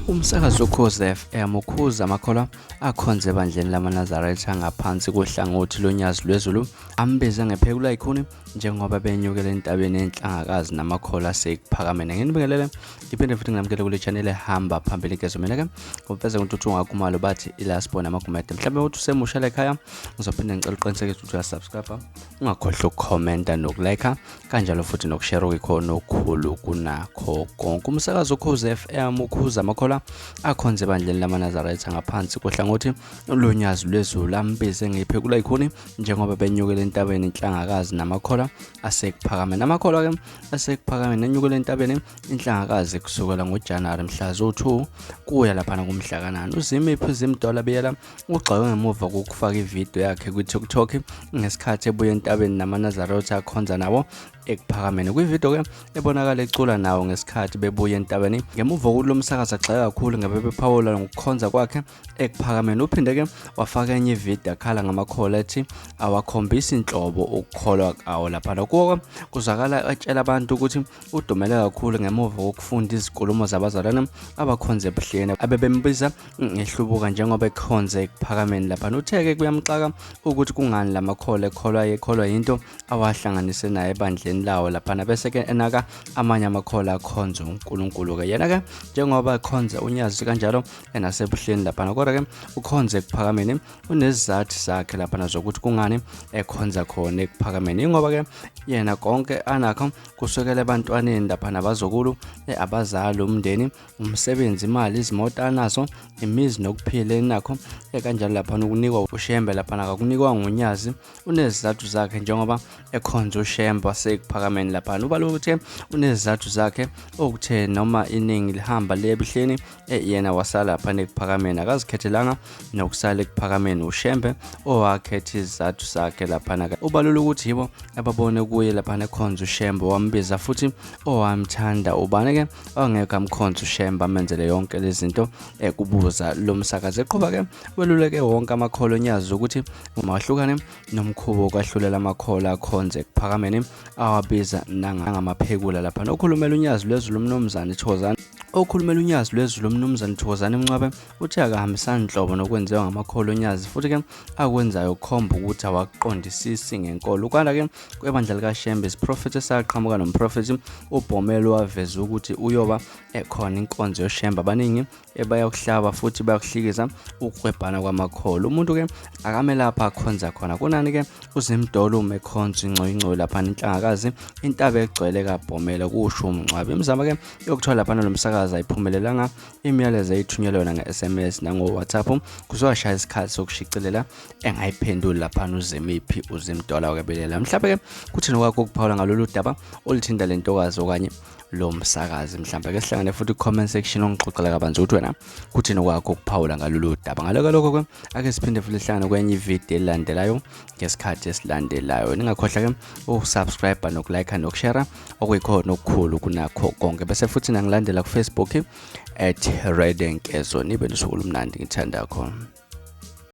uMsakazi Wokhozi FM ukhuza amakholwa akhonza ebandleni lamaNazaretha ngaphansi kohlangothi loNyazilwezulu ambize ngePhekulaykhuni njengoba ebenyukele entabeni eNhlangakazi namakholwa aseKuphakameni. Nginibingelele iphinde futhi nginamukele kule channel ehamba phambili kezomela ke ngobufeza ukuthi ungakumalo bathi ilasibona amagumede mhlawumbe uthi usemusha la ekhaya ngizophinde ngicela uqinisekise ukuthi uyasubscribe ungakhohlwa ukukhomenta nokulike kanjalo futhi nokushare okukhona okukhulu kunakho konke. uMsakazi Wokhozi FM ukhuza amakholwa akhonza ebandleni lamaNazaretha ngaphansi kohlangothi loNyazilwezulu ambize ngePhekulaykhuni njengoba ebenyukele entabeni eNhlangakazi namakholwa aseKuphakameni. Amakholwa ke aseKuphakameni enyukele entabeni eNhlangakazi kusukela ngoJanuwari mhla zo2 kuya lapha kumhla kanani. uZimiphi Biyela ugxekwe ngemuva kokufaka ivideo yakhe kuTikTok ngesikhathi ebuye entabeni namaNazaretha akhonza nawo eKuphakameni. Kwivideo ke ebonakala ecula nawo ngesikhathi bebuye entabeni ngemuva kokulo msakazi agxeka kakhulu ngebephawula ngokukhonza kwakhe eKuphakameni. Uphinde ke wafaka enye ivideo akhala ngamakholwa ethi awakhombisa inhlobo ukukholwa kwawo lapha. Lokho kuzakala atshela abantu ukuthi udumele kakhulu ngemuva kokufunda izinkulumo zabazalwane abakhonza ebuhleni abebembiza ngehlubuka njengoba ekhonza eKuphakameni lapha. Utheke kuyamxaka ukuthi kungani lamakholwa ekholwa into awahlanganise naye ebandleni lawo lapha bese ke enaka amanye amakholwa akhonza uNkulunkulu ke yena ke njengoba ekhonza uNyazi kanjalo enasebuhleni lapha. Kodwa ke ukhonza eKuphakameni unezizathu zakhe lapha zokuthi kungani ekhonza khona eKuphakameni ngoba ke yena konke anakho kusukela ebantwaneni lapha nabazukulu abazali umndeni umsebenzi imali izimoto anazo imizi nokuphila enakho kanjalo lapha ukunikwa ushembe lapha akakunikwa nguNyazi unezizathu zakhe njengoba ekhonza ushembe waseKuphakameni lapha. Ubalo ukuthi unezizathu zakhe okuthe noma iningi lihamba lebuhleni yena wasala lapha eKuphakameni akazikhethelanga nokusala eKuphakameni ushembe owakhetha izizathu zakhe lapha. Ubalula ukuthi yibo ababone kuye lapha ekhonza ushembe wambiza futhi owamthanda ubani ke ongeke amkhonza ushembe amenzele yonke lezi zinto kubuza lo msakazi eqhuba ke weluleke wonke amakholwa oNyazi ukuthi umahlukane nomkhubo kwahlulela amakholwa akhonza eKuphakameni awabiza ngamaphekula lapha. Okhulumela uNyazilwezulu umnumzane Thokozani okhulumela uNyazilwezulu umnumzane Thokozani Mncwabe uthi akahambisani inhlobo nokwenziwa ngamakholwa oNyazi futhi ke akwenzayo ukhomba ukuthi awaqondisisi ngenkolo. Ukanda ke kwebandla likaShembe isiprofeti esaqhamuka nomprofeti uBhomelo waveza ukuthi uyoba ekhona inkonzo yoshembe abaningi ebayokuhlaba futhi bayokuhlikiza ukuhwebhana kwamakholwa. Umuntu ke akame lapha akhonza khona kunani ke uzimdolo umekhonza ingcoyingco lapha eNhlangakazi intaba egcwele kaBhomelo kusho uMncwabe. Imizamo ke yokuthola lapha nomsakazi ayiphumelelanga imiyalezo eyithunyelwa ngeSMS nangoWhatsApp kuzowashaya isikhathi sokushicilela engayiphenduli lapha uZimiphi uzimdola ke Biyela. Mhlawumbe ke kuthi nokwakho ukuphawula ngalolu daba olithinda lentokazi okanye lo msakazi mhlawumbe ke sihlangane futhi comment section ongixoxela kabanzi ukuthi wena kuthi nokwakho ukuphawula ngalolu daba. Ngaloko ke ake siphinde futhi sihlangane kwenye ivideo elandelayo ngesikhathi esilandelayo. Ningakhohlwa ke ukusubscribe nokulike nokushare okuyikhona okukhulu kunakho konke bese futhi nangilandela ku Facebook @redenkezo. Nibe nosuku olumnandi ngithanda khona.